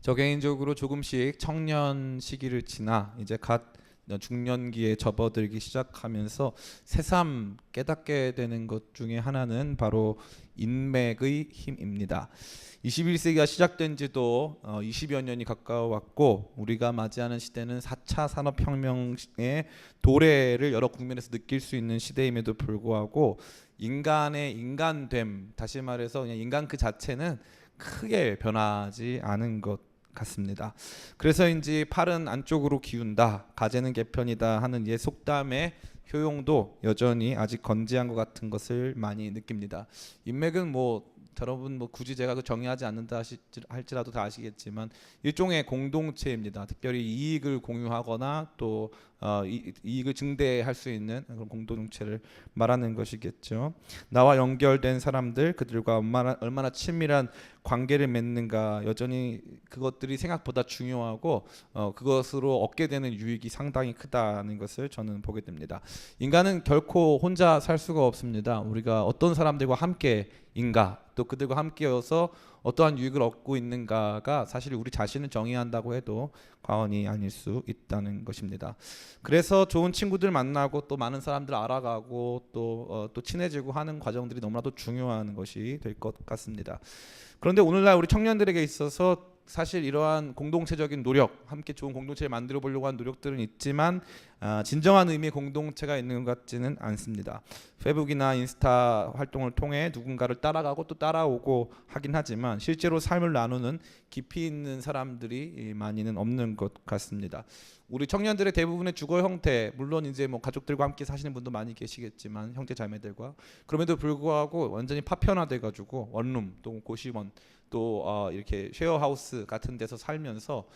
저 개인적으로 조금씩 청년 시기를 지나 이제 갓 중년기에 접어들기 시작하면서 새삼 깨닫게 되는 것 중에 하나는 바로 인맥의 힘입니다. 21세기가 시작된 지도 20여 년이 가까워왔고 우리가 맞이하는 시대는 4차 산업혁명의 도래를 여러 국면에서 느낄 수 있는 시대임에도 불구하고 인간의 인간됨, 다시 말해서 그냥 인간 그 자체는 크게 변하지 않은 것 같습니다. 그래서인지 팔은 안쪽으로 기운다, 가재는 개편이다 하는 옛 속담의 효용도 여전히 아직 건재한 것 같은 것을 많이 느낍니다. 인맥은 여러분 굳이 제가 정의하지 않는다 할지라도 다 아시겠지만 일종의 공동체입니다. 특별히 이익을 공유하거나 또 이익을 증대할 수 있는 그런 공동체를 말하는 것이겠죠. 나와 연결된 사람들, 그들과 얼마나 친밀한 관계를 맺는가, 여전히 그것들이 생각보다 중요하고 그것으로 얻게 되는 유익이 상당히 크다는 것을 저는 보게 됩니다. 인간은 결코 혼자 살 수가 없습니다. 우리가 어떤 사람들과 함께인가, 또 그들과 함께여서 어떠한 유익을 얻고 있는가가 사실 우리 자신을 정의한다고 해도 과언이 아닐 수 있다는 것입니다. 그래서 좋은 친구들 만나고 또 많은 사람들 알아가고 또 친해지고 하는 과정들이 너무나도 중요한 것이 될 것 같습니다. 그런데 오늘날 우리 청년들에게 있어서 사실 이러한 공동체적인 노력, 함께 좋은 공동체를 만들어 보려고 하는 노력들은 있지만 진정한 의미의 공동체가 있는 것 같지는 않습니다. 페이북이나 인스타 활동을 통해 누군가를 따라가고 또 따라오고 하긴 하지만 실제로 삶을 나누는 깊이 있는 사람들이 많이는 없는 것 같습니다. 우리 청년들의 대부분의 주거 형태, 물론 이제 가족들과 함께 사시는 분도 많이 계시겠지만 형제 자매들과, 그럼에도 불구하고 완전히 파편화돼 가지고 원룸 또 고시원 또 이렇게 쉐어하우스 같은 데서 살면서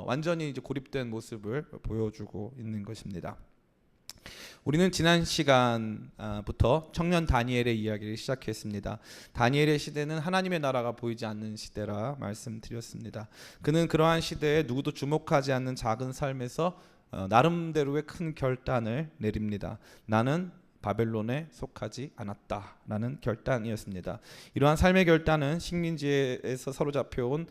완전히 이제 고립된 모습을 보여주고 있는 것입니다. 우리는 지난 시간부터 청년 다니엘의 이야기를 시작했습니다. 다니엘의 시대는 하나님의 나라가 보이지 않는 시대라 말씀드렸습니다. 그는 그러한 시대에 누구도 주목하지 않는 작은 삶에서 나름대로의 큰 결단을 내립니다. 나는 바벨론에 속하지 않았다라는 결단이었습니다. 이러한 삶의 결단은 식민지에서 사로잡혀온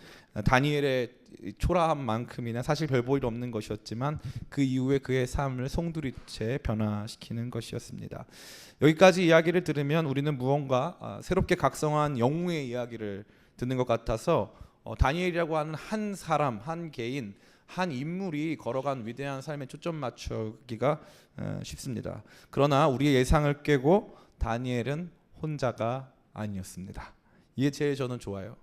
다니엘의 초라함만큼이나 사실 별 볼 일 없는 것이었지만 그 이후에 그의 삶을 송두리째 변화시키는 것이었습니다. 여기까지 이야기를 들으면 우리는 무언가 새롭게 각성한 영웅의 이야기를 듣는 것 같아서 다니엘이라고 하는 한 사람, 한 개인, 한 인물이 걸어간 위대한 삶에 초점 맞추기가 쉽습니다. 그러나 우리의 예상을 깨고 다니엘은 혼자가 아니었습니다. 이게 제일 저는 좋아요.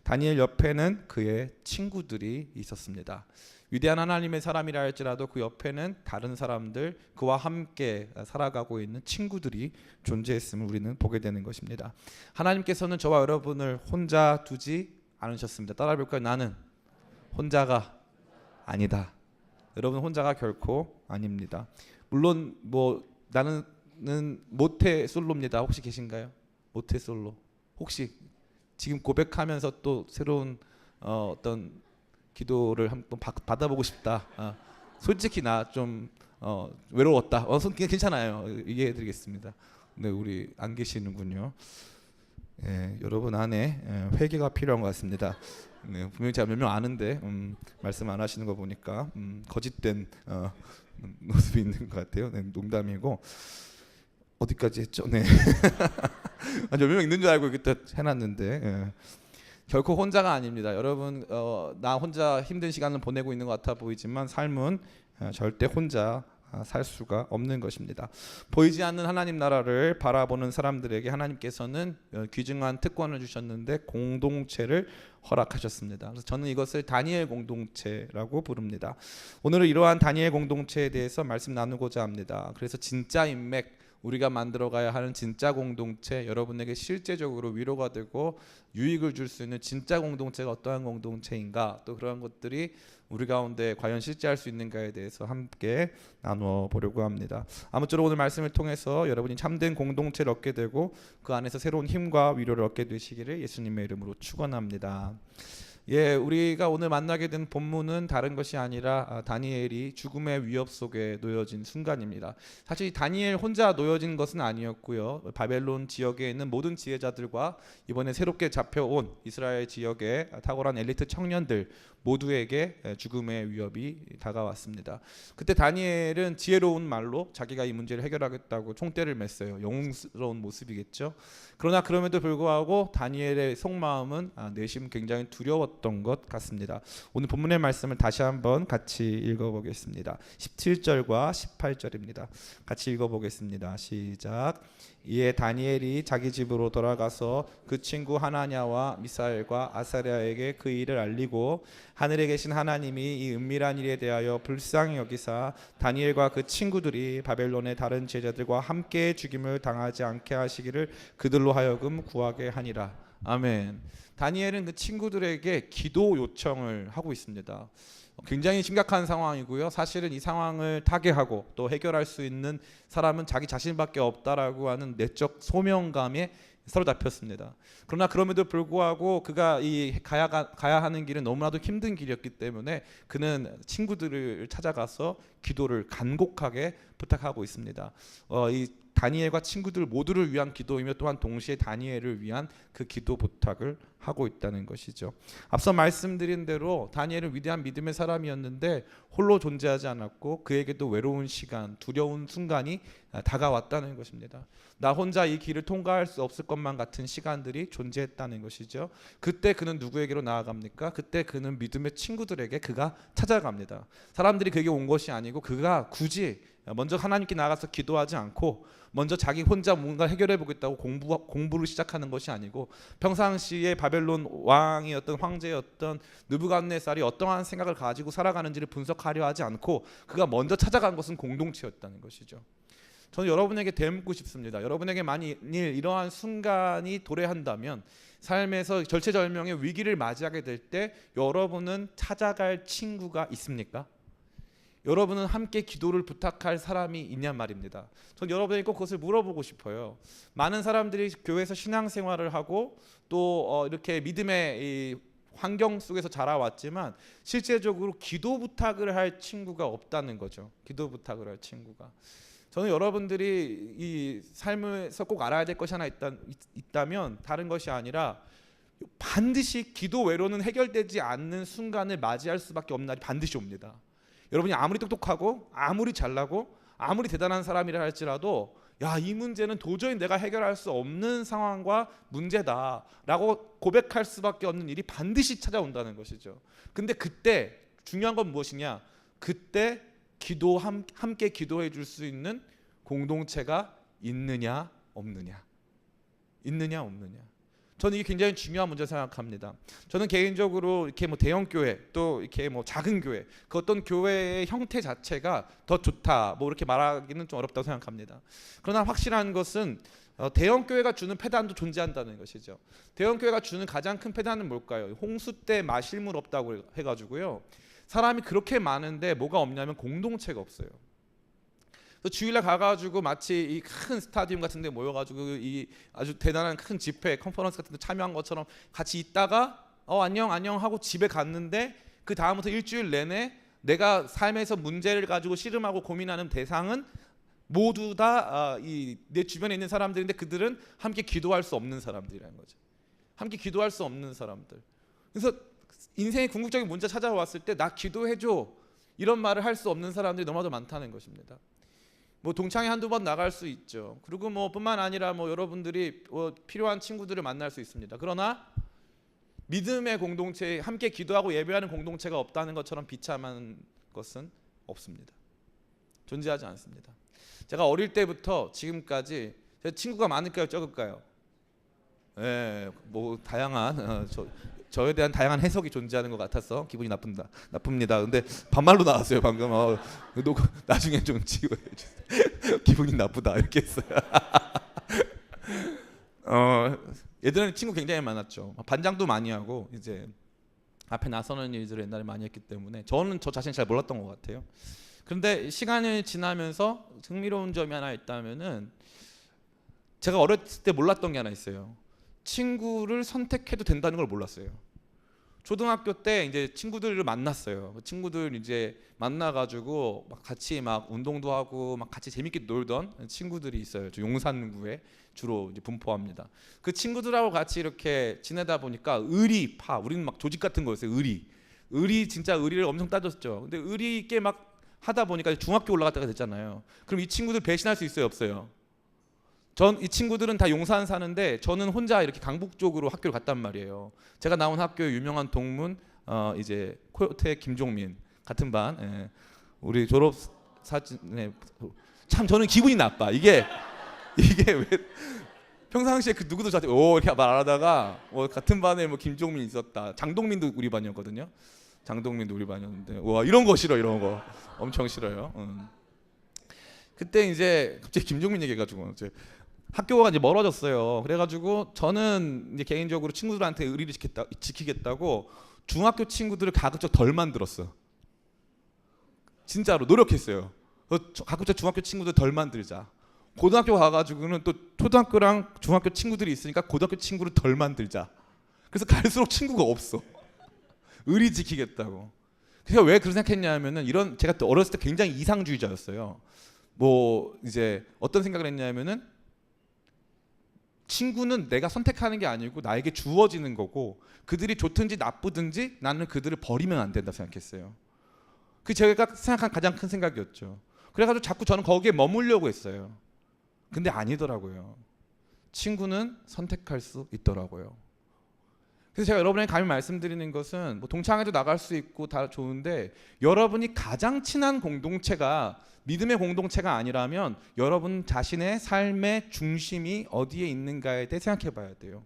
다니엘 옆에는 그의 친구들이 있었습니다. 위대한 하나님의 사람이라 할지라도 그 옆에는 다른 사람들, 그와 함께 살아가고 있는 친구들이 존재했음을 우리는 보게 되는 것입니다. 하나님께서는 저와 여러분을 혼자 두지 않으셨습니다. 따라해볼까요? 나는 혼자가 아니다. 여러분 혼자가 결코 아닙니다. 물론 나는 모태 솔로입니다. 혹시 계신가요? 모태 솔로. 혹시 지금 고백하면서 또 새로운 어떤 기도를 한번 받아보고 싶다. 솔직히 나 좀 외로웠다. 괜찮아요. 이해해드리겠습니다. 네, 우리 안 계시는군요. 여러분 안에 회개가 필요한 것 같습니다. 네, 분명히 제가 몇 명 아는데 말씀 안 하시는 거 보니까 거짓된 모습이 있는 것 같아요. 네, 농담이고 어디까지 했죠? 네, 몇 명 있는 줄 알고 이렇게 해놨는데 결코 혼자가 아닙니다. 여러분 나 혼자 힘든 시간을 보내고 있는 것 같아 보이지만 삶은 절대 혼자 살 수가 없는 것입니다. 보이지 않는 하나님 나라를 바라보는 사람들에게 하나님께서는 귀중한 특권을 주셨는데 공동체를 허락하셨습니다. 그래서 저는 이것을 다니엘 공동체라고 부릅니다. 오늘은 이러한 다니엘 공동체에 대해서 말씀 나누고자 합니다. 그래서 진짜 인맥, 우리가 만들어가야 하는 진짜 공동체, 여러분에게 실제적으로 위로가 되고 유익을 줄 수 있는 진짜 공동체가 어떠한 공동체인가, 또 그런 것들이 우리 가운데 과연 실제할 수 있는가에 대해서 함께 나누어 보려고 합니다. 아무쪼록 오늘 말씀을 통해서 여러분이 참된 공동체를 얻게 되고 그 안에서 새로운 힘과 위로를 얻게 되시기를 예수님의 이름으로 축원합니다. 예, 우리가 오늘 만나게 된 본문은 다른 것이 아니라 다니엘이 죽음의 위협 속에 놓여진 순간입니다. 사실 다니엘 혼자 놓여진 것은 아니었고요. 바벨론 지역에 있는 모든 지혜자들과 이번에 새롭게 잡혀온 이스라엘 지역의 탁월한 엘리트 청년들 모두에게 죽음의 위협이 다가왔습니다. 그때 다니엘은 지혜로운 말로 자기가 이 문제를 해결하겠다고 총대를 맸어요. 영웅스러운 모습이겠죠. 그러나 그럼에도 불구하고 다니엘의 속마음은 내심 굉장히 두려웠던 것 같습니다. 오늘 본문의 말씀을 다시 한번 같이 읽어보겠습니다. 17절과 18절입니다. 같이 읽어보겠습니다. 시작. 이에 다니엘이 자기 집으로 돌아가서 그 친구 하나냐와 미사엘과 아사랴에게 그 일을 알리고 하늘에 계신 하나님이 이 은밀한 일에 대하여 불쌍히 여기사 다니엘과 그 친구들이 바벨론의 다른 제자들과 함께 죽임을 당하지 않게 하시기를 그들로 하여금 구하게 하니라. 아멘. 다니엘은 그 친구들에게 기도 요청을 하고 있습니다. 굉장히 심각한 상황이고요. 사실은 이 상황을 타개하고 또 해결할 수 있는 사람은 자기 자신밖에 없다라고 하는 내적 소명감에 사로잡혔습니다. 그러나 그럼에도 불구하고 그가 가야 하는 길은 너무나도 힘든 길이었기 때문에 그는 친구들을 찾아가서 기도를 간곡하게 부탁하고 있습니다. 이 다니엘과 친구들 모두를 위한 기도이며 또한 동시에 다니엘을 위한 그 기도 부탁을 하고 있다는 것이죠. 앞서 말씀드린 대로 다니엘은 위대한 믿음의 사람이었는데 홀로 존재하지 않았고 그에게도 외로운 시간, 두려운 순간이 다가왔다는 것입니다. 나 혼자 이 길을 통과할 수 없을 것만 같은 시간들이 존재했다는 것이죠. 그때 그는 누구에게로 나아갑니까? 그때 그는 믿음의 친구들에게 그가 찾아갑니다. 사람들이 그에게 온 것이 아니고 그가 굳이 먼저 하나님께 나가서 기도하지 않고 먼저 자기 혼자 뭔가 해결해 보겠다고 공부를 시작하는 것이 아니고 평상시에 바벨론 왕이었던 황제였던 느부갓네살이 어떠한 생각을 가지고 살아가는지를 분석하려 하지 않고 그가 먼저 찾아간 것은 공동체였다는 것이죠. 저는 여러분에게 되묻고 싶습니다. 여러분에게 만일 이러한 순간이 도래한다면 삶에서 절체절명의 위기를 맞이하게 될 때 여러분은 찾아갈 친구가 있습니까? 여러분은 함께 기도를 부탁할 사람이 있냔 말입니다. 전 여러분에게 꼭 그것을 물어보고 싶어요. 많은 사람들이 교회에서 신앙생활을 하고 또 이렇게 믿음의 이 환경 속에서 자라왔지만 실제적으로 기도 부탁을 할 친구가 없다는 거죠. 기도 부탁을 할 친구가. 저는 여러분들이 이 삶에서 꼭 알아야 될 것이 하나 있다면 다른 것이 아니라 반드시 기도 외로는 해결되지 않는 순간을 맞이할 수밖에 없는 날이 반드시 옵니다. 여러분이 아무리 똑똑하고 아무리 잘나고 아무리 대단한 사람이라 할지라도 이 문제는 도저히 내가 해결할 수 없는 상황과 문제다라고 고백할 수밖에 없는 일이 반드시 찾아온다는 것이죠. 근데 그때 중요한 건 무엇이냐? 그때 함께 기도해 줄 수 있는 공동체가 있느냐 없느냐. 있느냐 없느냐. 저는 이게 굉장히 중요한 문제라고 생각합니다. 저는 개인적으로 이렇게 대형 교회 또 이렇게 작은 교회 그 어떤 교회의 형태 자체가 더 좋다 이렇게 말하기는 좀 어렵다고 생각합니다. 그러나 확실한 것은 대형 교회가 주는 패단도 존재한다는 것이죠. 대형 교회가 주는 가장 큰 패단은 뭘까요? 홍수 때 마실 물 없다고 해가지고요. 사람이 그렇게 많은데 뭐가 없냐면 공동체가 없어요. 주일날 가가지고 마치 이 큰 스타디움 같은데 모여가지고 이 아주 대단한 큰 집회 컨퍼런스 같은데 참여한 것처럼 같이 있다가 안녕 하고 집에 갔는데 그 다음부터 일주일 내내 내가 삶에서 문제를 가지고 씨름하고 고민하는 대상은 모두 다 내 주변에 있는 사람들인데 그들은 함께 기도할 수 없는 사람들이라는 거죠. 함께 기도할 수 없는 사람들. 그래서 인생의 궁극적인 문제 찾아왔을 때 나 기도해줘 이런 말을 할 수 없는 사람들이 너무나도 많다는 것입니다. 동창회 한두 번 나갈 수 있죠. 그리고 뿐만 아니라 여러분들이 필요한 친구들을 만날 수 있습니다. 그러나 믿음의 공동체에 함께 기도하고 예배하는 공동체가 없다는 것처럼 비참한 것은 없습니다. 존재하지 않습니다. 제가 어릴 때부터 지금까지 제 친구가 많을까요 적을까요? 다양한 저에 대한 다양한 해석이 존재하는 것 같아서 기분이 나쁩니다. 근데 반말로 나왔어요 방금. 나중에 좀 지워해 주세요. 기분이 나쁘다 이렇게 했어요. 예전에는 친구 굉장히 많았죠. 반장도 많이 하고 이제 앞에 나서는 일들을 옛날에 많이 했기 때문에 저는 저 자신이 잘 몰랐던 것 같아요. 그런데 시간이 지나면서 흥미로운 점이 하나 있다면은 제가 어렸을 때 몰랐던 게 하나 있어요. 친구를 선택해도 된다는 걸 몰랐어요. 초등학교 때 이제 친구들을 만났어요. 친구들 이제 만나가지고 막 같이 막 운동도 하고 막 같이 재밌게 놀던 친구들이 있어요. 저 용산구에 주로 이제 분포합니다. 그 친구들하고 같이 이렇게 지내다 보니까 의리 파, 우리는 막 조직 같은 거였어요. 의리 진짜 의리를 엄청 따졌죠. 근데 의리 있게 막 하다 보니까 중학교 올라갔다가 됐잖아요. 그럼 이 친구들 배신할 수 있어요, 없어요? 이 친구들은 다 용산 사는데 저는 혼자 이렇게 강북 쪽으로 학교를 갔단 말이에요. 제가 나온 학교의 유명한 동문 이제 코요태 김종민 같은 반. 예. 우리 졸업 사진에 참 저는 기분이 나빠. 이게 왜 평상시에 그 누구도 저한테 이렇게 말 안 하다가 같은 반에 뭐 김종민 있었다. 장동민도 우리 반이었거든요. 장동민도 우리 반이었는데 와 이런 거 싫어, 이런 거 엄청 싫어요. 그때 이제 갑자기 김종민 얘기해가지고 이제 학교가 이제 멀어졌어요. 그래가지고 저는 이제 개인적으로 친구들한테 의리를 지키겠다고 중학교 친구들을 가급적 덜 만들었어. 진짜로 노력했어요. 가급적 중학교 친구들 덜 만들자. 고등학교 가가지고는 또 초등학교랑 중학교 친구들이 있으니까 고등학교 친구를 덜 만들자. 그래서 갈수록 친구가 없어. 의리 지키겠다고. 그래서 왜 그런 생각했냐면은 제가 또 어렸을 때 굉장히 이상주의자였어요. 뭐 이제 어떤 생각을 했냐면은 친구는 내가 선택하는 게 아니고 나에게 주어지는 거고 그들이 좋든지 나쁘든지 나는 그들을 버리면 안 된다 생각했어요. 그게 제가 생각한 가장 큰 생각이었죠. 그래가지고 자꾸 저는 거기에 머물려고 했어요. 근데 아니더라고요. 친구는 선택할 수 있더라고요. 그래서 제가 여러분에게 감히 말씀드리는 것은 뭐 동창회도 나갈 수 있고 다 좋은데 여러분이 가장 친한 공동체가 믿음의 공동체가 아니라면 여러분 자신의 삶의 중심이 어디에 있는가에 대해 생각해 봐야 돼요.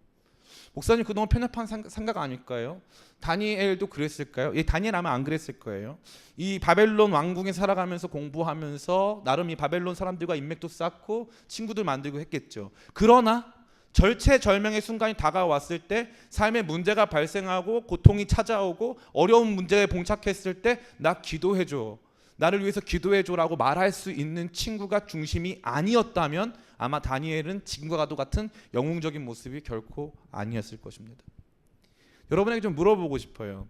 목사님 그동안 편협한 생각 아닐까요? 다니엘도 그랬을까요? 다니엘 아마 안 그랬을 거예요. 이 바벨론 왕궁에 살아가면서 공부하면서 나름 이 바벨론 사람들과 인맥도 쌓고 친구들 만들고 했겠죠. 그러나 절체절명의 순간이 다가왔을 때 삶에 문제가 발생하고 고통이 찾아오고 어려운 문제에 봉착했을 때 나 기도해줘, 나를 위해서 기도해줘라고 말할 수 있는 친구가 중심이 아니었다면 아마 다니엘은 지금과 같은 영웅적인 모습이 결코 아니었을 것입니다. 여러분에게 좀 물어보고 싶어요.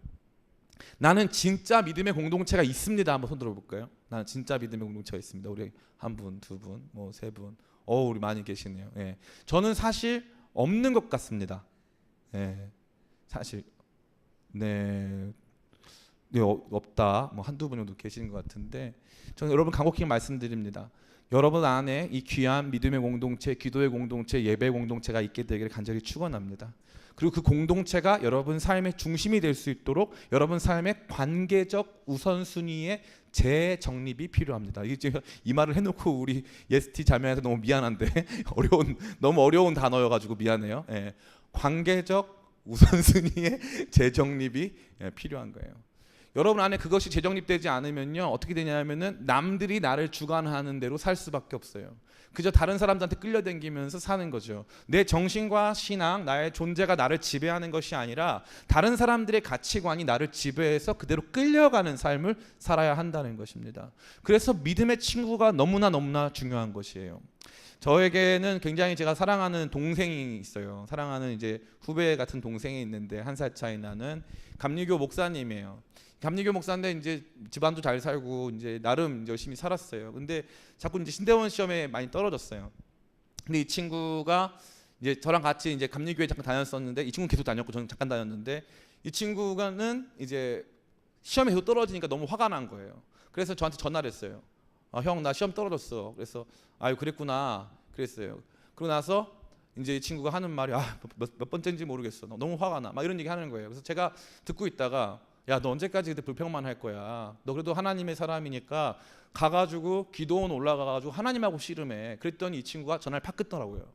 나는 진짜 믿음의 공동체가 있습니다. 한번 손 들어볼까요? 나는 진짜 믿음의 공동체가 있습니다. 우리 한 분, 두 분, 뭐 세 분. 우리 많이 계시네요. 예. 저는 사실 없는 것 같습니다. 예. 사실 네, 없다. 뭐 한두 분 정도 계시는 것 같은데 저는 여러분 간곡히 말씀드립니다. 여러분 안에 이 귀한 믿음의 공동체, 기도의 공동체, 예배 공동체가 있게 되기를 간절히 축원합니다. 그리고 그 공동체가 여러분 삶의 중심이 될 수 있도록 여러분 삶의 관계적 우선순위의 재정립이 필요합니다. 이 말을 해놓고 우리 예스티 자매한테 너무 미안한데 너무 어려운 단어여가지고 미안해요. 예. 관계적 우선순위의 재정립이 필요한 거예요. 여러분 안에 그것이 재정립되지 않으면요 어떻게 되냐면은 남들이 나를 주관하는 대로 살 수밖에 없어요. 그저 다른 사람들한테 끌려다니면서 사는 거죠. 내 정신과 신앙, 나의 존재가 나를 지배하는 것이 아니라 다른 사람들의 가치관이 나를 지배해서 그대로 끌려가는 삶을 살아야 한다는 것입니다. 그래서 믿음의 친구가 너무나 중요한 것이에요. 저에게는 굉장히 제가 사랑하는 동생이 있어요. 사랑하는 이제 후배 같은 동생이 있는데 1살 차이 나는 감리교 목사님이에요. 감리교 목사인데 이제 집안도 잘 살고 이제 나름 열심히 살았어요. 근데 자꾸 이제 신대원 시험에 많이 떨어졌어요. 근데 이 친구가 이제 저랑 같이 이제 감리교회 잠깐 다녔었는데 이 친구는 계속 다녔고 저는 잠깐 다녔는데 이 친구가는 이제 시험에 계속 떨어지니까 너무 화가 난 거예요. 그래서 저한테 전화를 했어요. 형 나 시험 떨어졌어. 그래서 아유 그랬구나 그랬어요. 그러고 나서 이제 이 친구가 하는 말이 몇 번째인지 모르겠어. 너무 화가 나. 막 이런 얘기 하는 거예요. 그래서 제가 듣고 있다가 야 너 언제까지 그때 불평만 할 거야. 너 그래도 하나님의 사람이니까 가가지고 기도원 올라가가지고 하나님하고 씨름해. 그랬더니 이 친구가 전화를 팍 끊더라고요.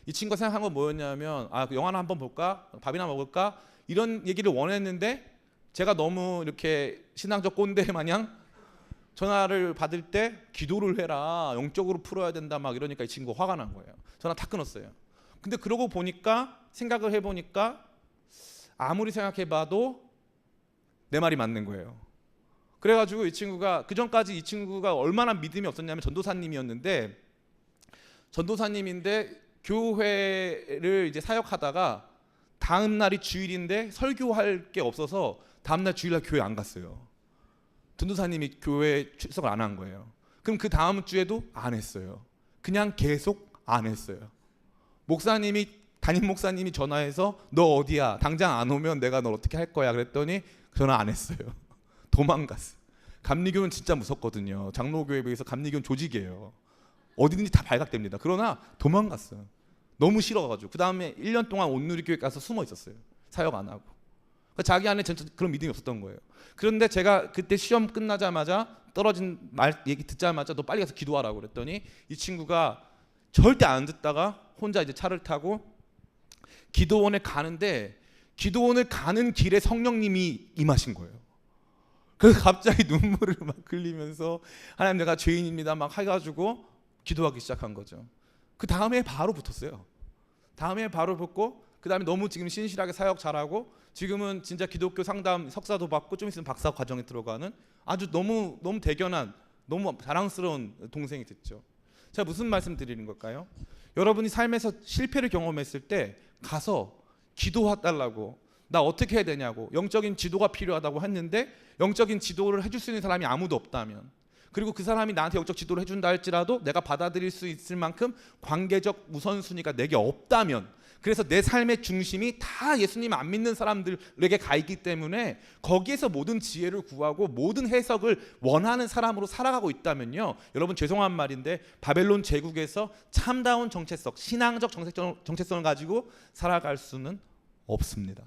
이 친구가 생각한 건 뭐였냐면 영화나 한번 볼까? 밥이나 먹을까? 이런 얘기를 원했는데 제가 너무 이렇게 신앙적 꼰대 마냥 전화를 받을 때 기도를 해라, 영적으로 풀어야 된다 막 이러니까 이 친구가 화가 난 거예요. 전화 다 끊었어요. 근데 그러고 보니까 생각을 해보니까 아무리 생각해봐도 내 말이 맞는 거예요. 그래가지고 이 친구가 그전까지 이 친구가 얼마나 믿음이 없었냐면 전도사님이었는데 교회를 이제 사역하다가 다음 날이 주일인데 설교할 게 없어서 다음 날 주일날 교회 안 갔어요. 전도사님이 교회 출석을 안 한 거예요. 그럼 그 다음 주에도 안 했어요. 그냥 계속 안 했어요. 담임 목사님이 전화해서 너 어디야? 당장 안 오면 내가 널 어떻게 할 거야? 그랬더니 전화 안 했어요. 도망갔어요. 감리교는 진짜 무섭거든요. 장로교에 비해서 감리교는 조직이에요. 어디든지 다 발각됩니다. 그러나 도망갔어요. 너무 싫어가지고. 그 다음에 1년 동안 온누리교회 가서 숨어 있었어요. 사역 안 하고. 그러니까 자기 안에 전혀 그런 믿음이 없었던 거예요. 그런데 제가 그때 시험 끝나자마자 떨어진 얘기 듣자마자 너 빨리 가서 기도하라고 그랬더니 이 친구가 절대 안 듣다가 혼자 이제 차를 타고 기도원에 가는데 기도원을 가는 길에 성령님이 임하신 거예요. 그래서 갑자기 눈물을 막 흘리면서 하나님 내가 죄인입니다 막 해가지고 기도하기 시작한 거죠. 그 다음에 바로 붙었어요. 다음에 바로 붙고 그 다음에 너무 지금 신실하게 사역 잘하고 지금은 진짜 기독교 상담 석사도 받고 좀 있으면 박사 과정에 들어가는 아주 너무 대견한 너무 자랑스러운 동생이 됐죠. 제가 무슨 말씀 드리는 걸까요? 여러분이 삶에서 실패를 경험했을 때 가서 기도해달라고 나 어떻게 해야 되냐고 영적인 지도가 필요하다고 했는데 영적인 지도를 해줄 수 있는 사람이 아무도 없다면 그리고 그 사람이 나한테 영적 지도를 해준다 할지라도 내가 받아들일 수 있을 만큼 관계적 우선순위가 내게 없다면 그래서 내 삶의 중심이 다 예수님 안 믿는 사람들에게 가 있기 때문에 거기에서 모든 지혜를 구하고 모든 해석을 원하는 사람으로 살아가고 있다면요 여러분 죄송한 말인데 바벨론 제국에서 참다운 정체성 신앙적 정체성을 가지고 살아갈 수는 없습니다.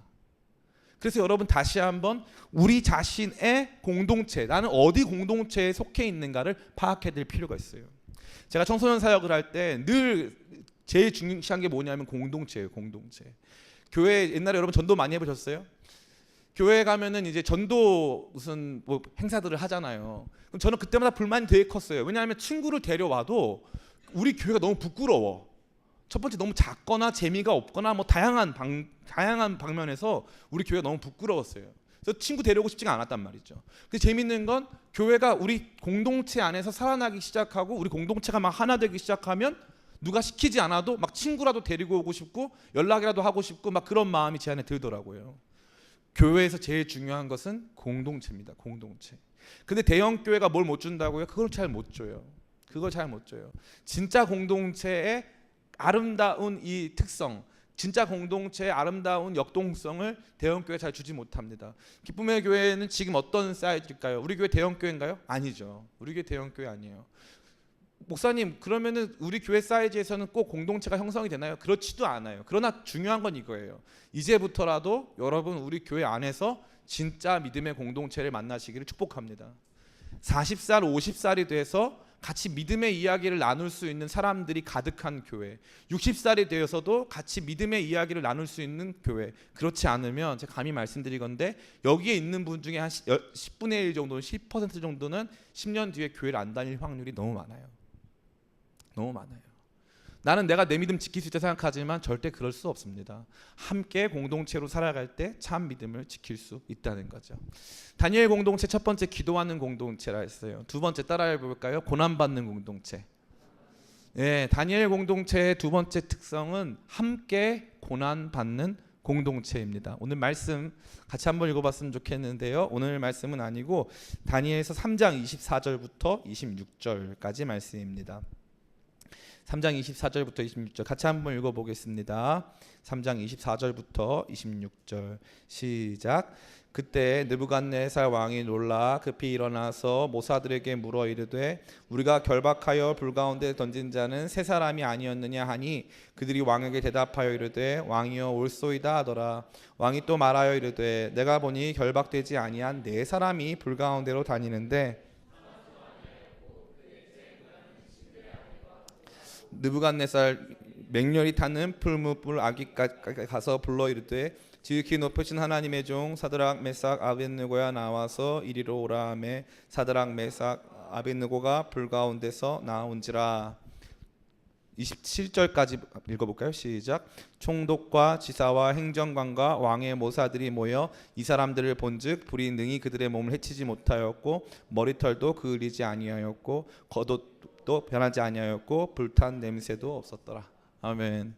그래서 여러분 다시 한번 우리 자신의 공동체 나는 어디 공동체에 속해 있는가를 파악해야 될 필요가 있어요. 제가 청소년 사역을 할 때 늘 제일 중요한 게 뭐냐면 공동체예요. 공동체. 교회 옛날에 여러분 전도 많이 해보셨어요? 교회 가면은 이제 전도 무슨 뭐 행사들을 하잖아요. 그럼 저는 그때마다 불만이 되게 컸어요. 왜냐하면 친구를 데려와도 우리 교회가 너무 부끄러워. 첫 번째 너무 작거나 재미가 없거나 뭐 다양한 방면에서 우리 교회가 너무 부끄러웠어요. 그래서 친구 데려오고 싶지가 않았단 말이죠. 근데 재밌는 건 교회가 우리 공동체 안에서 살아나기 시작하고 우리 공동체가 막 하나 되기 시작하면 누가 시키지 않아도 막 친구라도 데리고 오고 싶고 연락이라도 하고 싶고 막 그런 마음이 제 안에 들더라고요. 교회에서 제일 중요한 것은 공동체입니다. 공동체. 근데 대형 교회가 뭘 못 준다고요? 그걸 잘 못 줘요. 그걸 잘 못 줘요. 진짜 공동체의 아름다운 이 특성, 진짜 공동체의 아름다운 역동성을 대형 교회 잘 주지 못합니다. 기쁨의 교회는 지금 어떤 사이즈일까요? 우리 교회 대형 교회인가요? 아니죠. 우리 교회 대형 교회 아니에요. 목사님 그러면은 우리 교회 사이즈에서는 꼭 공동체가 형성이 되나요? 그렇지도 않아요. 그러나 중요한 건 이거예요. 이제부터라도 여러분 우리 교회 안에서 진짜 믿음의 공동체를 만나시기를 축복합니다. 40살, 50살이 돼서 같이 믿음의 이야기를 나눌 수 있는 사람들이 가득한 교회, 60살이 되어서도 같이 믿음의 이야기를 나눌 수 있는 교회. 그렇지 않으면 제가 감히 말씀드리건데 여기에 있는 분 중에 한 10분의 1 정도는 10% 정도는 10년 뒤에 교회를 안 다닐 확률이 너무 많아요. 너무 많아요. 나는 내가 내 믿음 지킬 수 있다 생각하지만 절대 그럴 수 없습니다. 함께 공동체로 살아갈 때 참 믿음을 지킬 수 있다는 거죠. 다니엘 공동체 첫 번째 기도하는 공동체라 했어요. 두 번째 따라해 볼까요? 고난받는 공동체. 예, 다니엘 공동체의 두 번째 특성은 함께 고난받는 공동체입니다. 오늘 말씀 같이 한번 읽어봤으면 좋겠는데요. 오늘 말씀은 아니고 다니엘서 3장 24절부터 26절까지 말씀입니다. 3장 24절부터 26절 같이 한번 읽어보겠습니다. 3장 24절부터 26절 시작. 그때 느부갓네살 왕이 놀라 급히 일어나서 모사들에게 물어 이르되 우리가 결박하여 불 가운데 던진 자는 세 사람이 아니었느냐 하니 그들이 왕에게 대답하여 이르되 왕이여 옳소이다 하더라. 왕이 또 말하여 이르되 내가 보니 결박되지 아니한 네 사람이 불 가운데로 다니는데 느부갓네살 맹렬히 타는 풀무불 아기까지 가서 불러 이르되 지극히 높으신 하나님의 종 사드락 메삭 아벳느고야 나와서 이리로 오라 하매 사드락 메삭 아벳느고가 불 가운데서 나온지라. 27절까지 읽어볼까요? 시작. 총독과 지사와 행정관과 왕의 모사들이 모여 이 사람들을 본즉 불이 능히 그들의 몸을 해치지 못하였고 머리털도 그을리지 아니하였고 겉옷도 변하지 아니하였고 불탄 냄새도 없었더라. 아멘.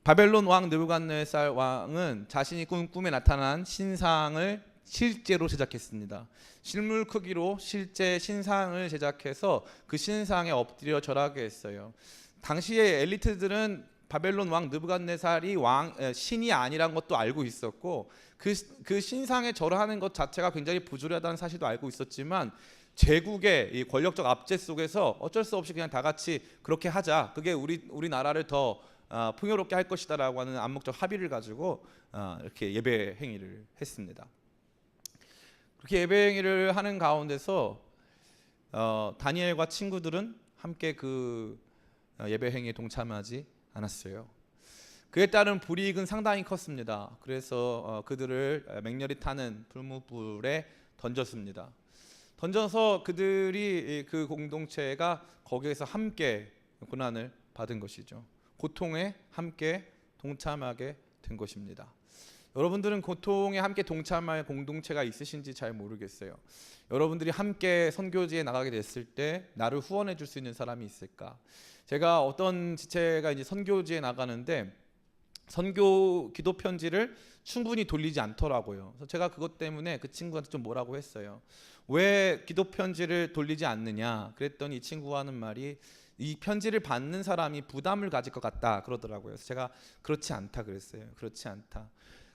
바벨론 왕 느부갓네살 왕은 자신이 꿈에 나타난 신상을 실제로 제작했습니다. 실물 크기로 실제 신상을 제작해서 그 신상에 엎드려 절하게 했어요. 당시의 엘리트들은 바벨론 왕 느부갓네살이 신이 아니란 것도 알고 있었고 그 신상에 절하는 것 자체가 굉장히 부조리하다는 사실도 알고 있었지만 제국의 이 권력적 압제 속에서 어쩔 수 없이 그냥 다 같이 그렇게 하자. 그게 우리 나라를 더 풍요롭게 할 것이다라고 하는 암묵적 합의를 가지고 이렇게 예배 행위를 했습니다. 그렇게 예배 행위를 하는 가운데서 다니엘과 친구들은 함께 그 예배 행위에 동참하지 않았어요. 그에 따른 불이익은 상당히 컸습니다. 그래서 그들을 맹렬히 타는 불무불에 던졌습니다. 던져서 그들이 그 공동체가 거기에서 함께 고난을 받은 것이죠. 고통에 함께 동참하게 된 것입니다. 여러분들은 고통에 함께 동참할 공동체가 있으신지 잘 모르겠어요. 여러분들이 함께 선교지에 나가게 됐을 때 나를 후원해 줄 수 있는 사람이 있을까? 제가 어떤 지체가 이제 선교지에 나가는데 선교 기도 편지를 충분히 돌리지 않더라고요. 그래서 제가 그것 때문에 그 친구한테 좀 뭐라고 했어요. 왜 기도 편지를 돌리지 않느냐? 그랬더니 이 친구가 하는 말이 이 편지를 받는 사람이 부담을 가질 것 같다 그러더라고요. 그래서 제가 그렇지 않다 그랬어요. 그렇지 않다.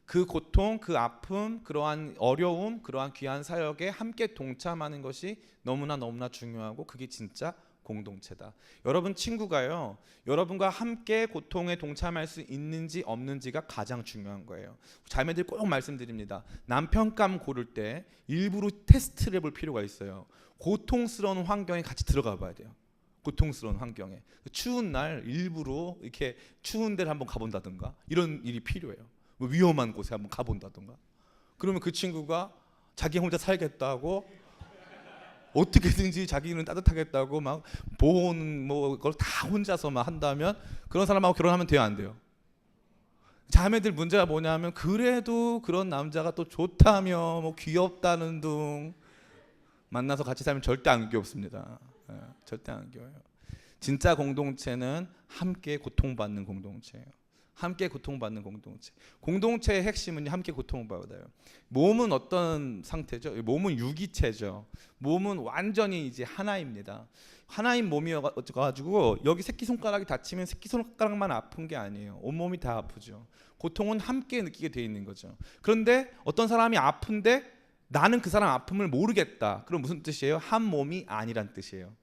그 고통, 그 아픔, 그러한 어려움, 그러한 귀한 사역에 함께 동참하는 것이 너무나 중요하고 그게 진짜 공동체다. 여러분 친구가요. 여러분과 함께 고통에 동참할 수 있는지 없는지가 가장 중요한 거예요. 자매들 꼭 말씀드립니다. 남편감 고를 때 일부러 테스트를 해볼 필요가 있어요. 고통스러운 환경에 같이 들어가 봐야 돼요. 고통스러운 환경에 추운 날 일부러 이렇게 추운 데를 한번 가본다든가 이런 일이 필요해요. 뭐 위험한 곳에 한번 가본다든가. 그러면 그 친구가 자기 혼자 살겠다고 어떻게든지 자기는 따뜻하겠다고 막 보온 뭐 그걸 다 혼자서 막 한다면 그런 사람하고 결혼하면 돼요, 안 돼요? 자매들 문제가 뭐냐면 그래도 그런 남자가 또 좋다며 뭐 귀엽다는 둥 만나서 같이 살면 절대 안 귀엽습니다. 절대 안 귀여워요. 진짜 공동체는 함께 고통받는 공동체예요. 함께 고통받는 공동체. 공동체의 핵심은 함께 고통받아요. 몸은 어떤 상태죠? 몸은 유기체죠. 몸은 완전히 이제 하나입니다. 하나인 몸이어가지고 여기 새끼손가락이 다치면 새끼손가락만 아픈 게 아니에요. 온몸이 다 아프죠. 고통은 함께 느끼게 돼 있는 거죠. 그런데 어떤 사람이 아픈데 나는 그 사람 아픔을 모르겠다. 그럼 무슨 뜻이에요? 한 몸이 아니란 뜻이에요.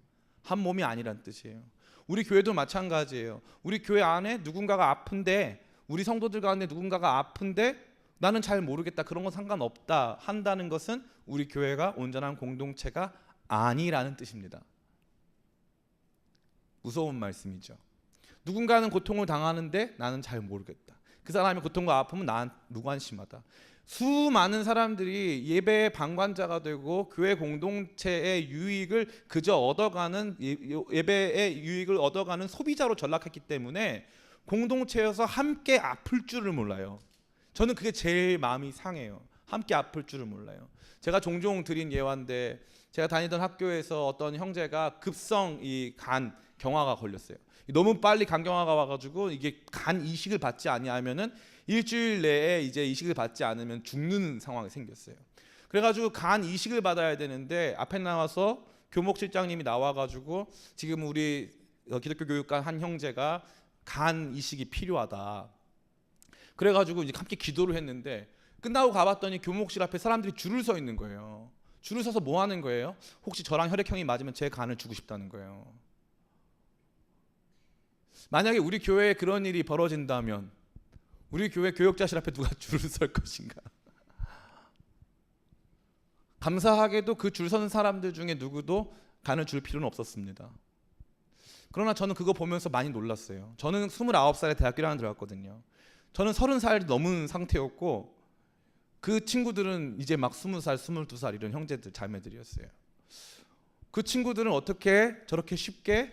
한 몸이 아니란 뜻이에요. 우리 교회도 마찬가지예요. 우리 교회 안에 누군가가 아픈데 우리 성도들 가운데 누군가가 아픈데 나는 잘 모르겠다. 그런 건 상관없다 한다는 것은 우리 교회가 온전한 공동체가 아니라는 뜻입니다. 무서운 말씀이죠. 누군가는 고통을 당하는데 나는 잘 모르겠다. 그 사람의 고통과 아픔은 난 무관심하다. 수많은 사람들이 예배의 방관자가 되고 교회 공동체의 유익을 그저 얻어가는 예배의 유익을 얻어가는 소비자로 전락했기 때문에 공동체에서 함께 아플 줄을 몰라요. 저는 그게 제일 마음이 상해요. 함께 아플 줄을 몰라요. 제가 종종 드린 예화인데 제가 다니던 학교에서 어떤 형제가 급성 이 간 경화가 걸렸어요. 너무 빨리 간경화가 와가지고 이게 간 이식을 받지 아니하면은 일주일 내에 이제 이식을 받지 않으면 죽는 상황이 생겼어요. 그래가지고 간 이식을 받아야 되는데 앞에 나와서 교목실장님이 나와가지고 지금 우리 기독교 교육관 한 형제가 간 이식이 필요하다. 그래가지고 이제 함께 기도를 했는데 끝나고 가봤더니 교목실 앞에 사람들이 줄을 서 있는 거예요. 줄을 서서 뭐 하는 거예요? 혹시 저랑 혈액형이 맞으면 제 간을 주고 싶다는 거예요. 만약에 우리 교회에 그런 일이 벌어진다면 우리 교회 교역자실 앞에 누가 줄을 설 것인가? 감사하게도 그 줄 서는 사람들 중에 누구도 간을 줄 필요는 없었습니다. 그러나 저는 그거 보면서 많이 놀랐어요. 저는 29살에 대학교 1학년 들어갔거든요. 저는 30살 넘은 상태였고 그 친구들은 이제 막 20살, 22살 이런 형제들, 자매들이었어요. 그 친구들은 어떻게 저렇게 쉽게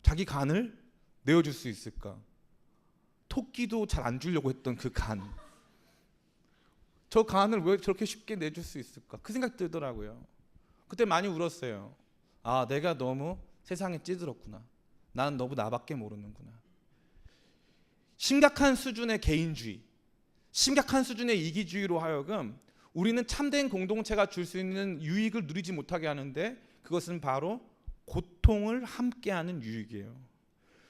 자기 간을 내어줄 수 있을까? 토끼도 잘 안 주려고 했던 그 간. 저 간을 왜 저렇게 쉽게 내줄 수 있을까? 그 생각 들더라고요. 그때 많이 울었어요. 아, 내가 너무 세상에 찌들었구나. 나는 너무 나밖에 모르는구나. 심각한 수준의 개인주의, 심각한 수준의 이기주의로 하여금 우리는 참된 공동체가 줄 수 있는 유익을 누리지 못하게 하는데, 그것은 바로 고통을 함께하는 유익이에요.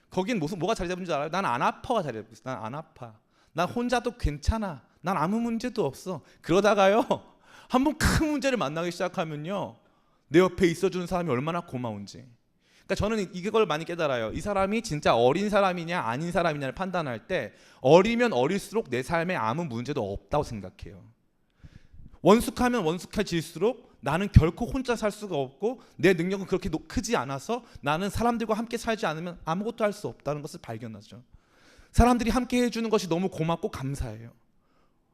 거긴 뭐가 자리 잡은 줄 알아요? 난 안 아파가 자리 잡고 있어. 난 안 아파. 난 혼자도 괜찮아. 난 아무 문제도 없어. 그러다가요, 한번 큰 문제를 만나기 시작하면요, 내 옆에 있어주는 사람이 얼마나 고마운지. 그러니까 저는 이걸 많이 깨달아요. 이 사람이 진짜 어린 사람이냐 아닌 사람이냐를 판단할 때, 어리면 어릴수록 내 삶에 아무 문제도 없다고 생각해요. 원숙하면 원숙해질수록 나는 결코 혼자 살 수가 없고, 내 능력은 그렇게 크지 않아서 나는 사람들과 함께 살지 않으면 아무것도 할 수 없다는 것을 발견하죠. 사람들이 함께 해주는 것이 너무 고맙고 감사해요.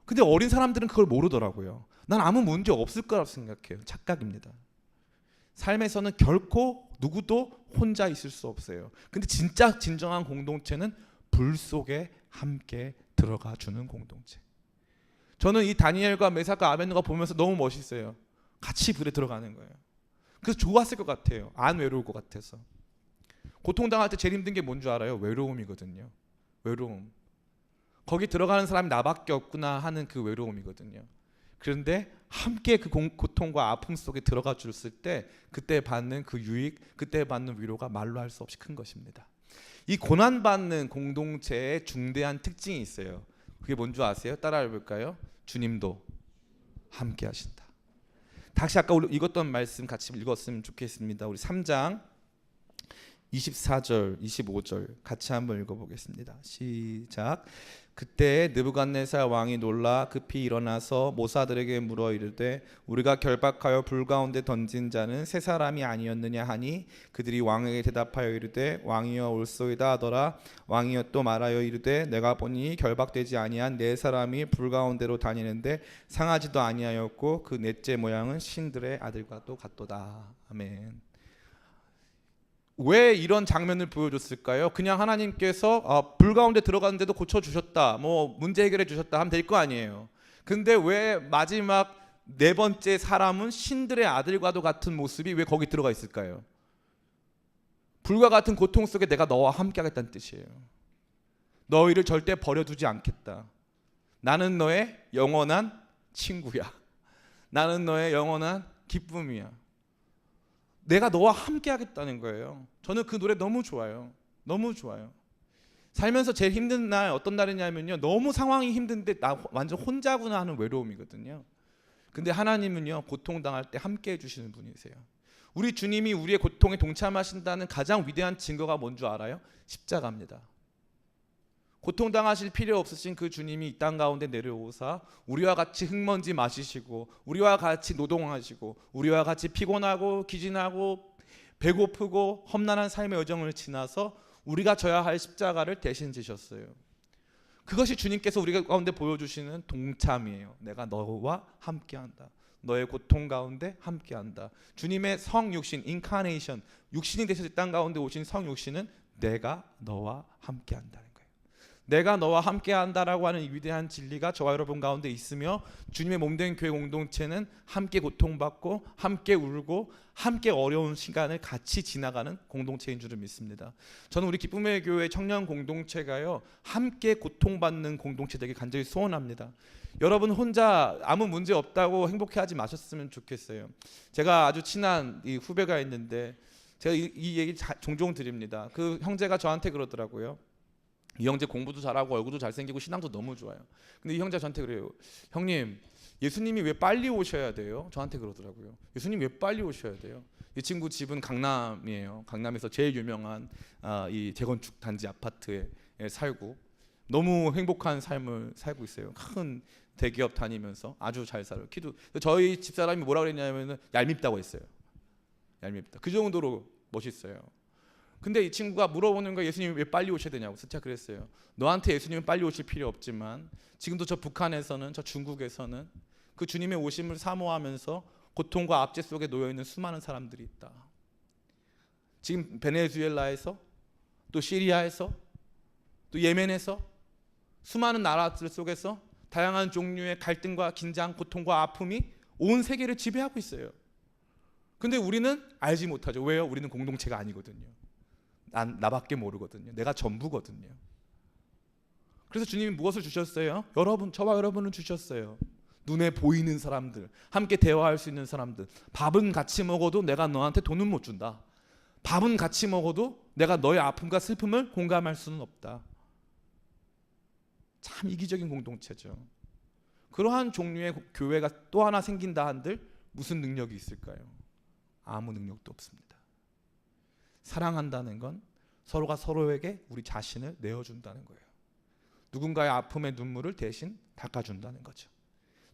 근데 어린 사람들은 그걸 모르더라고요. 난 아무 문제 없을 거라고 생각해요. 착각입니다. 삶에서는 결코 누구도 혼자 있을 수 없어요. 근데 진짜 진정한 공동체는 불 속에 함께 들어가 주는 공동체. 저는 이 다니엘과 메삭과 아벤누가 보면서 너무 멋있어요. 같이 불에 들어가는 거예요. 그래서 좋았을 것 같아요. 안 외로울 것 같아서. 고통당할 때 제일 힘든 게 뭔 줄 알아요? 외로움이거든요. 외로움. 거기 들어가는 사람이 나밖에 없구나 하는 그 외로움이거든요. 그런데 함께 그 고통과 아픔 속에 들어가 줬을 때, 그때 받는 그 유익, 그때 받는 위로가 말로 할 수 없이 큰 것입니다. 이 고난받는 공동체의 중대한 특징이 있어요. 그게 뭔 줄 아세요? 따라해 볼까요? 주님도 함께 하신다. 다시 아까 우리 읽었던 말씀 같이 읽었으면 좋겠습니다. 우리 3장 24절, 25절 같이 한번 읽어보겠습니다. 시작. 그때 느부갓네살 왕이 놀라 급히 일어나서 모사들에게 물어 이르되, 우리가 결박하여 불 가운데 던진 자는 세 사람이 아니었느냐 하니, 그들이 왕에게 대답하여 이르되, 왕이여 올소이다 하더라. 왕이여 또 말하여 이르되, 내가 보니 결박되지 아니한 네 사람이 불 가운데로 다니는데 상하지도 아니하였고 그 넷째 모양은 신들의 아들과도 같도다. 아멘. 왜 이런 장면을 보여줬을까요? 그냥 하나님께서 불 가운데 들어갔는데도 고쳐주셨다, 뭐 문제 해결해 주셨다 하면 될 거 아니에요. 근데 왜 마지막 네 번째 사람은 신들의 아들과도 같은 모습이 왜 거기 들어가 있을까요? 불과 같은 고통 속에 내가 너와 함께 하겠다는 뜻이에요. 너희를 절대 버려두지 않겠다. 나는 너의 영원한 친구야. 나는 너의 영원한 기쁨이야. 내가 너와 함께 하겠다는 거예요. 저는 그 노래 너무 좋아요. 너무 좋아요. 살면서 제일 힘든 날 어떤 날이냐면요, 너무 상황이 힘든데 나 완전 혼자구나 하는 외로움이거든요. 근데 하나님은요, 고통당할 때 함께 해주시는 분이세요. 우리 주님이 우리의 고통에 동참하신다는 가장 위대한 증거가 뭔 줄 알아요? 십자가입니다. 고통당하실 필요 없으신 그 주님이 이 땅 가운데 내려오사 우리와 같이 흙먼지 마시시고, 우리와 같이 노동하시고, 우리와 같이 피곤하고 기진하고 배고프고 험난한 삶의 여정을 지나서 우리가 져야 할 십자가를 대신 지셨어요. 그것이 주님께서 우리 가운데 보여주시는 동참이에요. 내가 너와 함께한다. 너의 고통 가운데 함께한다. 주님의 성육신, 인카네이션, 육신이 되셔서 이 땅 가운데 오신 성육신은 내가 너와 함께한다는 거예요. 내가 너와 함께한다라고 하는 이 위대한 진리가 저와 여러분 가운데 있으며, 주님의 몸된 교회 공동체는 함께 고통받고 함께 울고 함께 어려운 시간을 같이 지나가는 공동체인 줄을 믿습니다. 저는 우리 기쁨의 교회 청년 공동체가요, 함께 고통받는 공동체 되게 간절히 소원합니다. 여러분 혼자 아무 문제 없다고 행복해하지 마셨으면 좋겠어요. 제가 아주 친한 이 후배가 있는데 제가 이 얘기 종종 드립니다. 그 형제가 저한테 그러더라고요. 이 형제 공부도 잘하고 얼굴도 잘생기고 신앙도 너무 좋아요. 근데 이 형제가 저한테 그래요. 형님, 예수님이 왜 빨리 오셔야 돼요? 저한테 그러더라고요. 예수님 왜 빨리 오셔야 돼요? 이 친구 집은 강남이에요. 강남에서 제일 유명한 이 재건축 단지 아파트에 살고 너무 행복한 삶을 살고 있어요. 큰 대기업 다니면서 아주 잘 살아요. 키도, 저희 집사람이 뭐라 그랬냐면 얄밉다고 했어요. 얄밉다. 그 정도로 멋있어요. 근데 이 친구가 물어보는 거예요. 예수님이 왜 빨리 오셔야 되냐고. 제가 그랬어요. 너한테 예수님은 빨리 오실 필요 없지만 지금도 저 북한에서는, 저 중국에서는 그 주님의 오심을 사모하면서 고통과 압제 속에 놓여있는 수많은 사람들이 있다. 지금 베네수엘라에서, 또 시리아에서, 또 예멘에서 수많은 나라들 속에서 다양한 종류의 갈등과 긴장, 고통과 아픔이 온 세계를 지배하고 있어요. 근데 우리는 알지 못하죠. 왜요? 우리는 공동체가 아니거든요. 나밖에 모르거든요. 내가 전부거든요. 그래서 주님이 무엇을 주셨어요? 저와 여러분을 주셨어요. 눈에 보이는 사람들, 함께 대화할 수 있는 사람들. 밥은 같이 먹어도 내가 너한테 돈은 못 준다. 밥은 같이 먹어도 내가 너의 아픔과 슬픔을 공감할 수는 없다. 참 이기적인 공동체죠. 그러한 종류의 교회가 또 하나 생긴다 한들 무슨 능력이 있을까요? 아무 능력도 없습니다. 사랑한다는 건 서로가 서로에게 우리 자신을 내어준다는 거예요. 누군가의 아픔의 눈물을 대신 닦아준다는 거죠.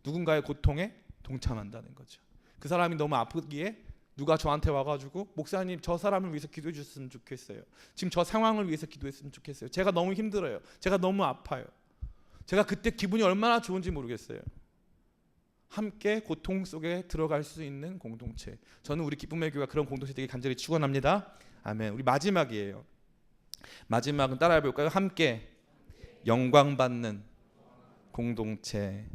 누군가의 고통에 동참한다는 거죠. 그 사람이 너무 아프기에 누가 저한테 와가지고 목사님 저 사람을 위해서 기도해 주셨으면 좋겠어요. 지금 저 상황을 위해서 기도했으면 좋겠어요. 제가 너무 힘들어요. 제가 너무 아파요. 제가 그때 기분이 얼마나 좋은지 모르겠어요. 함께 고통 속에 들어갈 수 있는 공동체. 저는 우리 기쁨의 교회가 그런 공동체 되게 간절히 축원합니다. 아멘. 우리 마지막이에요. 마지막은 따라해 볼까요? 함께 영광 받는 공동체.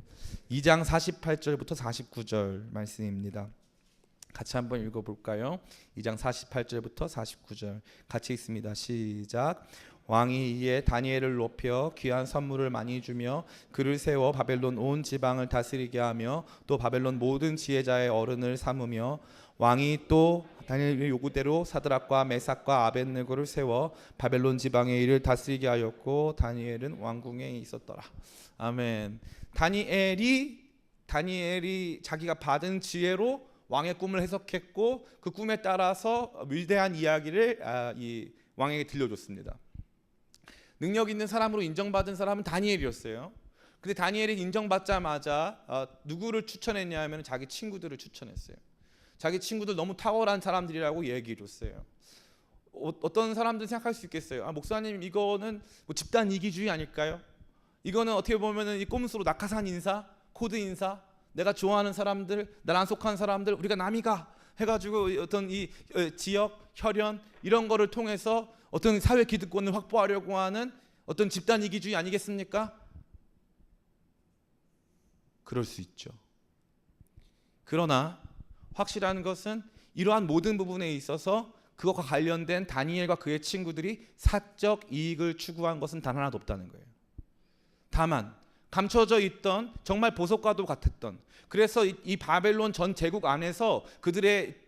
2장 48절부터 49절 말씀입니다. 같이 한번 읽어볼까요? 2장 48절부터 49절 같이 읽습니다. 시작. 왕이 이에 다니엘을 높여 귀한 선물을 많이 주며 그를 세워 바벨론 온 지방을 다스리게 하며 또 바벨론 모든 지혜자의 어른을 삼으며 왕이 또 다니엘의 요구대로 사드락과 메삭과 아벳느고를 세워 바벨론 지방의 일을 다스리게 하였고 다니엘은 왕궁에 있었더라. 아멘. 다니엘이 자기가 받은 지혜로 왕의 꿈을 해석했고 그 꿈에 따라서 위대한 이야기를 이 왕에게 들려줬습니다. 능력 있는 사람으로 인정받은 사람은 다니엘이었어요. 근데 다니엘이 인정받자마자 누구를 추천했냐 하면 자기 친구들을 추천했어요. 자기 친구들 너무 탁월한 사람들이라고 얘기해 줬어요. 어떤 사람들은 생각할 수 있겠어요. 목사님 이거는 뭐 집단 이기주의 아닐까요? 이거는 어떻게 보면은 이 꼼수로 낙하산 인사, 코드 인사, 내가 좋아하는 사람들, 나랑 속한 사람들, 우리가 남이가 해가지고 어떤 이 지역, 혈연 이런 거를 통해서 어떤 사회 기득권을 확보하려고 하는 어떤 집단 이기주의 아니겠습니까? 그럴 수 있죠. 그러나 확실한 것은 이러한 모든 부분에 있어서 그것과 관련된 다니엘과 그의 친구들이 사적 이익을 추구한 것은 단 하나도 없다는 거예요. 다만 감춰져 있던 정말 보석과도 같았던, 그래서 이 바벨론 전 제국 안에서 그들이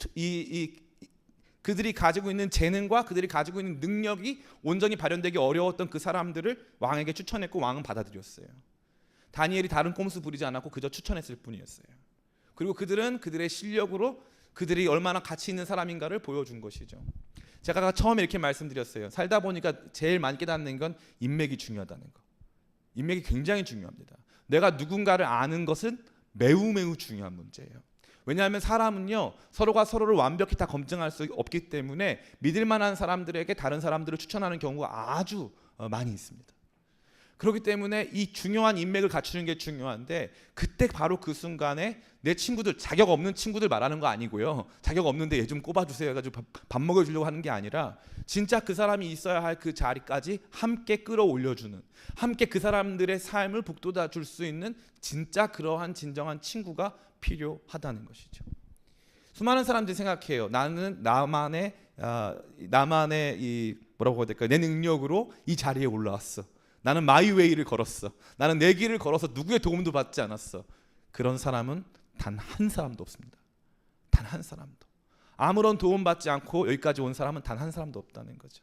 가지고 있는 재능과 그들이 가지고 있는 능력이 온전히 발현되기 어려웠던 그 사람들을 왕에게 추천했고 왕은 받아들였어요. 다니엘이 다른 꼼수 부리지 않았고 그저 추천했을 뿐이었어요. 그리고 그들은 그들의 실력으로 그들이 얼마나 가치 있는 사람인가를 보여준 것이죠. 제가 처음에 이렇게 말씀드렸어요. 살다 보니까 제일 많이 깨닫는 건 인맥이 중요하다는 거. 인맥이 굉장히 중요합니다. 내가 누군가를 아는 것은 매우 중요한 문제예요. 왜냐하면 사람은요 서로가 서로를 완벽히 다 검증할 수 없기 때문에 믿을 만한 사람들에게 다른 사람들을 추천하는 경우가 아주 많이 있습니다. 그렇기 때문에 이 중요한 인맥을 갖추는 게 중요한데, 그때 바로 그 순간에 내 친구들, 자격 없는 친구들 말하는 거 아니고요, 자격 없는데 얘 좀 꼽아주세요 해가지고 밥 먹여주려고 하는 게 아니라 진짜 그 사람이 있어야 할 그 자리까지 함께 끌어올려주는, 함께 그 사람들의 삶을 북돋아 줄 수 있는 진짜 그러한 진정한 친구가 필요하다는 것이죠. 수많은 사람들이 생각해요. 나는 나만의 이 뭐라고 해야 될까요? 내 능력으로 이 자리에 올라왔어. 나는 마이웨이를 걸었어. 나는 내 길을 걸어서 누구의 도움도 받지 않았어. 그런 사람은 단 한 사람도 없습니다. 단 한 사람도. 아무런 도움 받지 않고 여기까지 온 사람은 단 한 사람도 없다는 거죠.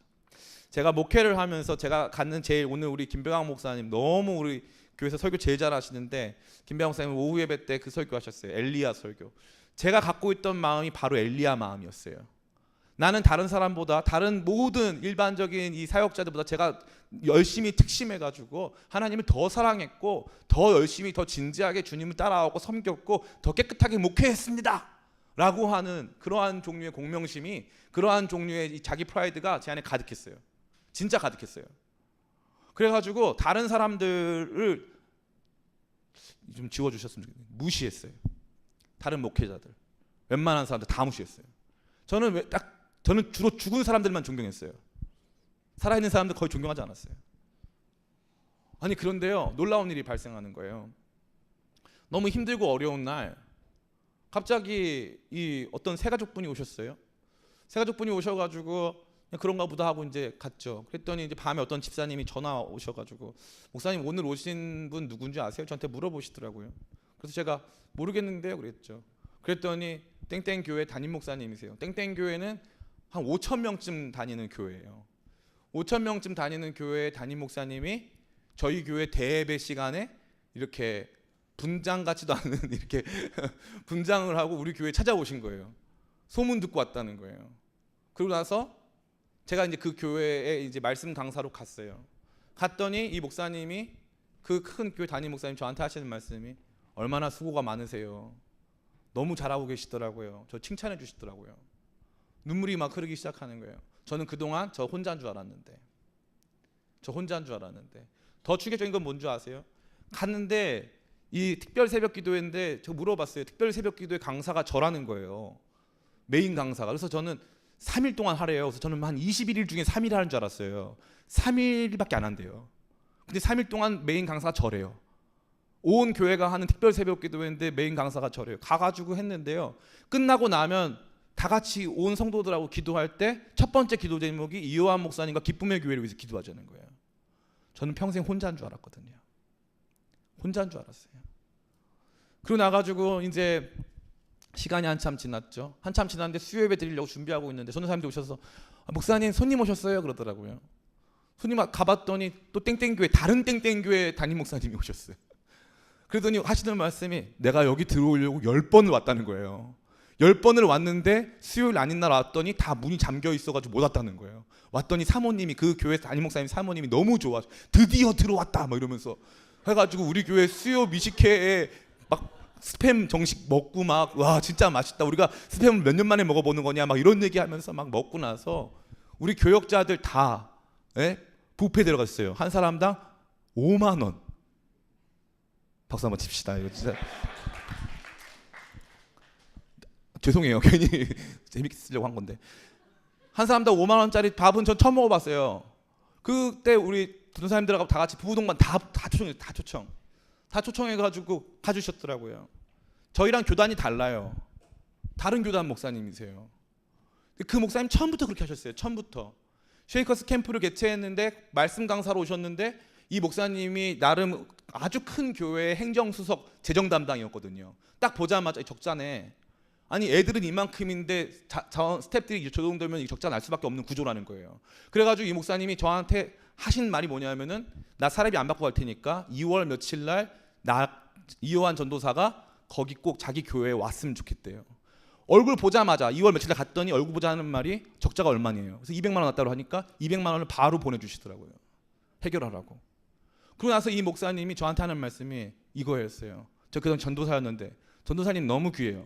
제가 목회를 하면서 제가 갖는 제일, 오늘 우리 김병학 목사님 너무 우리 교회에서 설교 제일 잘하시는데, 김병학 목사님 오후 예배 때 그 설교하셨어요. 엘리야 설교. 제가 갖고 있던 마음이 바로 엘리야 마음이었어요. 나는 다른 사람보다, 다른 모든 일반적인 이 사역자들보다 제가 열심히 특심해가지고 하나님을 더 사랑했고, 더 열심히, 더 진지하게 주님을 따라오고 섬겼고, 더 깨끗하게 목회했습니다 라고 하는 그러한 종류의 공명심이, 그러한 종류의 자기 프라이드가 제 안에 가득했어요. 진짜 가득했어요. 그래가지고 다른 사람들을 좀 지워주셨으면 좋겠어요. 무시했어요. 다른 목회자들, 웬만한 사람들 다 무시했어요. 저는 주로 죽은 사람들만 존경했어요. 살아있는 사람들 거의 존경하지 않았어요. 아니 그런데요, 놀라운 일이 발생하는 거예요. 너무 힘들고 어려운 날 갑자기 이 어떤 새가족분이 오셨어요. 새가족분이 오셔가지고 그런가 보다 하고 이제 갔죠. 그랬더니 이제 밤에 어떤 집사님이 전화 오셔가지고 목사님 오늘 오신 분 누군지 아세요? 저한테 물어보시더라고요. 그래서 제가 모르겠는데요 그랬죠. 그랬더니 땡땡 교회 담임 목사님이세요. 땡땡 교회는 한 5천 명쯤 다니는 교회예요. 5천 명쯤 다니는 교회 담임 목사님이 저희 교회 대예배 시간에 이렇게 분장 같지도 않은 이렇게 분장을 하고 우리 교회에 찾아오신 거예요. 소문 듣고 왔다는 거예요. 그러고 나서 제가 이제 그 교회에 이제 말씀 강사로 갔어요. 갔더니 이 목사님이 그 큰 교회 담임 목사님 저한테 하시는 말씀이 얼마나 수고가 많으세요. 너무 잘하고 계시더라고요. 저 칭찬해 주시더라고요. 눈물이 막 흐르기 시작하는 거예요. 저는 그동안 저 혼자인 줄 알았는데 더 충격적인 건 뭔 줄 아세요? 갔는데 이 특별 새벽 기도회인데 저 물어봤어요. 특별 새벽 기도회 강사가 저라는 거예요. 메인 강사가. 그래서 저는 3일 동안 하래요. 그래서 저는 한 21일 중에 3일 하는 줄 알았어요. 3일밖에 안 한대요. 근데 3일 동안 메인 강사가 저래요. 온 교회가 하는 특별 새벽 기도회인데 메인 강사가 저래요. 가가지고 했는데요. 끝나고 나면 다 같이 온 성도들하고 기도할 때 첫 번째 기도 제목이 이요한 목사님과 기쁨의 교회를 위해서 기도하자는 거예요. 저는 평생 혼자인 줄 알았거든요. 혼자인 줄 알았어요. 그러고 나가지고 이제 시간이 한참 지났죠. 한참 지났는데 수요 예배 드리려고 준비하고 있는데 전도사님들 오셔서 목사님 손님 오셨어요 그러더라고요. 손님 가봤더니 또 땡땡교회 다른 땡땡교회 담임 목사님이 오셨어요. 그러더니 하시는 말씀이 내가 여기 들어오려고 10번을 왔다는 거예요. 10번을 왔는데 수요일 아닌 날 왔더니 다 문이 잠겨 있어가지고 못 왔다는 거예요. 왔더니 사모님이 그 교회 담임 목사님 사모님이 너무 좋아 드디어 들어왔다 막 이러면서 해가지고 우리 교회 수요 미식회에 막 스팸 정식 먹고 막 와 진짜 맛있다 우리가 스팸을 몇 년 만에 먹어보는 거냐 막 이런 얘기하면서 막 먹고 나서 우리 교역자들 다 뷔페 들어갔어요. 한 사람당 5만 원. 박수 한번 칩시다. 이거 진짜 죄송해요. 괜히 재밌게 쓰려고 한 건데 한 사람당 5만 원짜리 밥은 전 처음 먹어봤어요. 그때 우리 전도사님들하고 다 같이 부부동반 다 초청해가지고 가주셨더라고요. 저희랑 교단이 달라요. 다른 교단 목사님이세요. 그 목사님 처음부터 그렇게 하셨어요. 처음부터 쉐이커스 캠프를 개최했는데 말씀 강사로 오셨는데 이 목사님이 나름 아주 큰 교회의 행정수석 재정 담당이었거든요. 딱 보자마자 적자네. 아니 애들은 이만큼인데 스태프들이 저 정도면 이 적자 날 수밖에 없는 구조라는 거예요. 그래가지고 이 목사님이 저한테 하신 말이 뭐냐면은 나 사례비 안 받고 갈 테니까 2월 며칠 날 나 이요한 전도사가 거기 꼭 자기 교회에 왔으면 좋겠대요. 얼굴 보자마자 2월 며칠 날 갔더니 얼굴 보자는 말이 적자가 얼마네요. 그래서 200만 원 왔다고 하니까 200만 원을 바로 보내주시더라고요. 해결하라고. 그러고 나서 이 목사님이 저한테 하는 말씀이 이거였어요. 저 그전 전도사였는데 전도사님 너무 귀해요.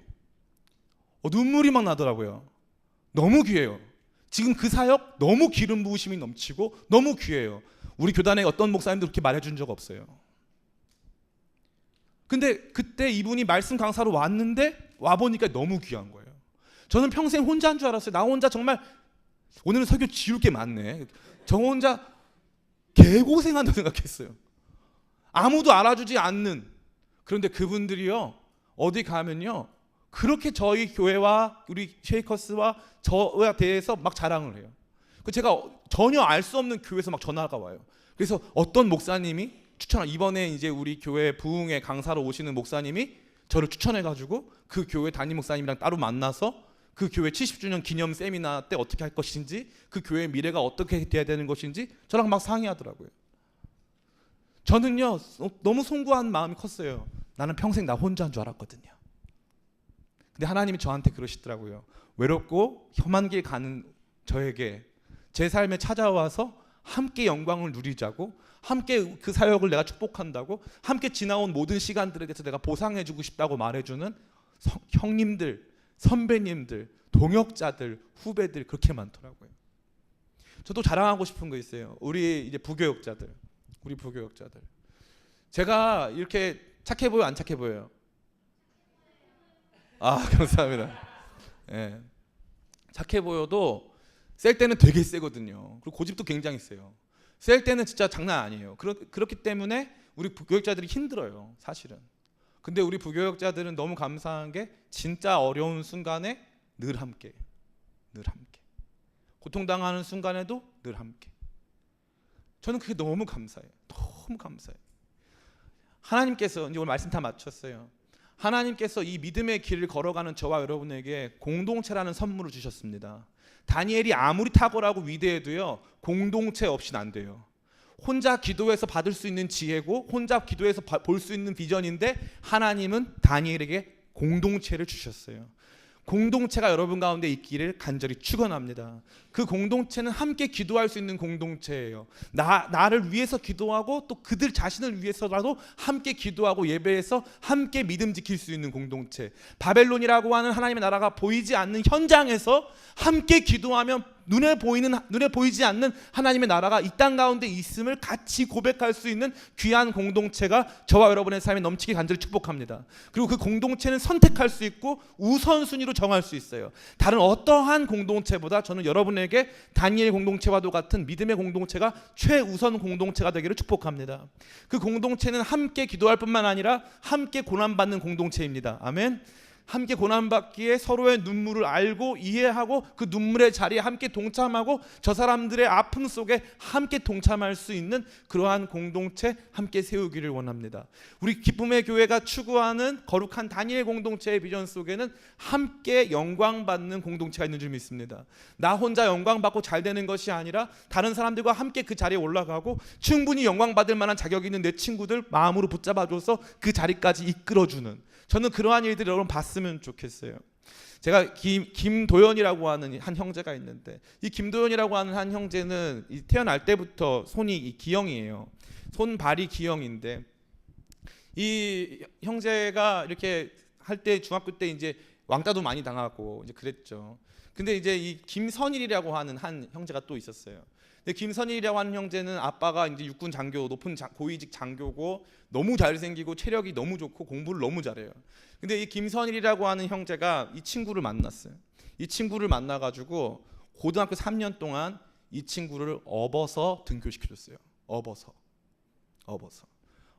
눈물이 막 나더라고요. 너무 귀해요. 지금 그 사역 너무 기름 부으심이 넘치고 너무 귀해요. 우리 교단에 어떤 목사님도 그렇게 말해준 적 없어요. 근데 그때 이분이 말씀 강사로 왔는데 와보니까 너무 귀한 거예요. 저는 평생 혼자인 줄 알았어요. 나 혼자 정말 오늘은 설교 지울 게 많네. 저 혼자 개고생한다고 생각했어요. 아무도 알아주지 않는. 그런데 그분들이요 어디 가면요 그렇게 저희 교회와 우리 쉐이커스와 저에 대해서 막 자랑을 해요. 제가 전혀 알 수 없는 교회에서 막 전화가 와요. 그래서 어떤 목사님이 이번에 이제 우리 교회 부흥회 강사로 오시는 목사님이 저를 추천해가지고 그 교회 담임 목사님이랑 따로 만나서 그 교회 70주년 기념 세미나 때 어떻게 할 것인지 그 교회의 미래가 어떻게 돼야 되는 것인지 저랑 막 상의하더라고요. 저는요 너무 송구한 마음이 컸어요. 나는 평생 나 혼자인 줄 알았거든요. 근데 하나님이 저한테 그러시더라고요. 외롭고 험한 길 가는 저에게 제 삶에 찾아와서 함께 영광을 누리자고 함께 그 사역을 내가 축복한다고 함께 지나온 모든 시간들에 대해서 내가 보상해주고 싶다고 말해주는 형님들, 선배님들, 동역자들, 후배들 그렇게 많더라고요. 저도 자랑하고 싶은 거 있어요. 우리 이제 부교역자들, 제가 이렇게 착해 보여 안 착해 보여요? 감사합니다. 네. 착해 보여도 셀 때는 되게 세거든요. 그리고 고집도 굉장히 세요. 셀 때는 진짜 장난 아니에요. 그렇기 때문에 우리 부교역자들이 힘들어요, 사실은. 근데 우리 부교역자들은 너무 감사한 게 진짜 어려운 순간에 늘 함께. 고통당하는 순간에도 늘 함께. 저는 그게 너무 감사해요. 너무 감사해요. 하나님께서 이제 오늘 말씀 다 마쳤어요. 하나님께서 이 믿음의 길을 걸어가는 저와 여러분에게 공동체라는 선물을 주셨습니다. 다니엘이 아무리 탁월하고 위대해도요, 공동체 없이는 안 돼요. 혼자 기도해서 받을 수 있는 지혜고 혼자 기도해서 볼 수 있는 비전인데, 하나님은 다니엘에게 공동체를 주셨어요. 공동체가 여러분 가운데 있기를 간절히 축원합니다. 그 공동체는 함께 기도할 수 있는 공동체예요. 나를 위해서 기도하고 또 그들 자신을 위해서라도 함께 기도하고 예배해서 함께 믿음 지킬 수 있는 공동체. 바벨론이라고 하는 하나님의 나라가 보이지 않는 현장에서 함께 기도하면 눈에 보이지 않는 하나님의 나라가 이 땅 가운데 있음을 같이 고백할 수 있는 귀한 공동체가 저와 여러분의 삶에 넘치게 간절히 축복합니다. 그리고 그 공동체는 선택할 수 있고 우선순위로 정할 수 있어요. 다른 어떠한 공동체보다 저는 여러분에게 다니엘 공동체와도 같은 믿음의 공동체가 최우선 공동체가 되기를 축복합니다. 그 공동체는 함께 기도할 뿐만 아니라 함께 고난받는 공동체입니다. 아멘. 함께 고난받기에 서로의 눈물을 알고 이해하고 그 눈물의 자리에 함께 동참하고 저 사람들의 아픔 속에 함께 동참할 수 있는 그러한 공동체 함께 세우기를 원합니다. 우리 기쁨의 교회가 추구하는 거룩한 다니엘 공동체의 비전 속에는 함께 영광받는 공동체가 있는 줄 믿습니다. 나 혼자 영광받고 잘 되는 것이 아니라 다른 사람들과 함께 그 자리에 올라가고 충분히 영광받을 만한 자격이 있는 내 친구들 마음으로 붙잡아줘서 그 자리까지 이끌어주는, 저는 그러한 일들을 여러분 봤으면 좋겠어요. 제가 김도연이라고 하는 한 형제가 있는데, 이 김도연이라고 하는 한 형제는 태어날 때부터 손이 기형이에요. 손발이 기형인데, 이 형제가 이렇게 할 때 중학교 때 이제 왕따도 많이 당하고 이제 그랬죠. 근데 이제 이 김선일이라고 하는 한 형제가 또 있었어요. 근데 김선일이라고 하는 형제는 아빠가 이제 육군 장교, 높은 고위직 장교고 너무 잘생기고 체력이 너무 좋고 공부를 너무 잘해요. 근데 이 김선일이라고 하는 형제가 이 친구를 만났어요. 이 친구를 만나가지고 고등학교 3년 동안 이 친구를 업어서 등교시켜줬어요.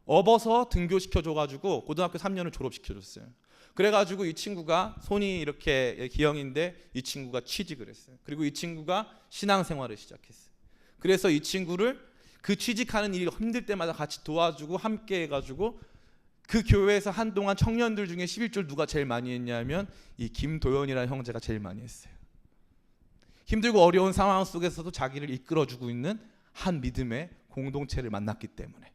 업어서 등교시켜줘가지고 고등학교 3년을 졸업시켜줬어요. 그래가지고 이 친구가 손이 이렇게 기형인데 이 친구가 취직을 했어요. 그리고 이 친구가 신앙생활을 시작했어요. 그래서 이 친구를 그 취직하는 일이 힘들 때마다 같이 도와주고 함께 해가지고 그 교회에서 한동안 청년들 중에 11절 누가 제일 많이 했냐면 이 김도연이라는 형제가 제일 많이 했어요. 힘들고 어려운 상황 속에서도 자기를 이끌어주고 있는 한 믿음의 공동체를 만났기 때문에,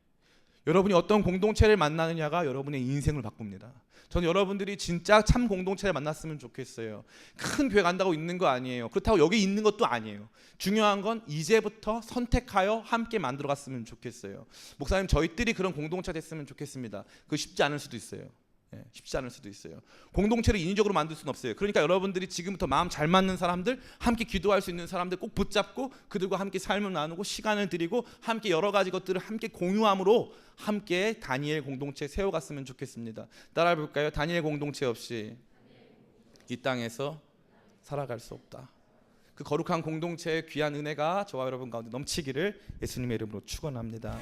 여러분이 어떤 공동체를 만나느냐가 여러분의 인생을 바꿉니다. 저는 여러분들이 진짜 참 공동체를 만났으면 좋겠어요. 큰 교회 간다고 있는 거 아니에요. 그렇다고 여기 있는 것도 아니에요. 중요한 건 이제부터 선택하여 함께 만들어 갔으면 좋겠어요. 목사님, 저희들이 그런 공동체가 됐으면 좋겠습니다. 그거 쉽지 않을 수도 있어요. 쉽지 않을 수도 있어요. 공동체를 인위적으로 만들 수는 없어요. 그러니까 여러분들이 지금부터 마음 잘 맞는 사람들, 함께 기도할 수 있는 사람들 꼭 붙잡고 그들과 함께 삶을 나누고 시간을 드리고 함께 여러 가지 것들을 함께 공유함으로 함께 다니엘 공동체 세워갔으면 좋겠습니다. 따라해 볼까요? 다니엘 공동체 없이 이 땅에서 살아갈 수 없다. 그 거룩한 공동체의 귀한 은혜가 저와 여러분 가운데 넘치기를 예수님의 이름으로 축원합니다.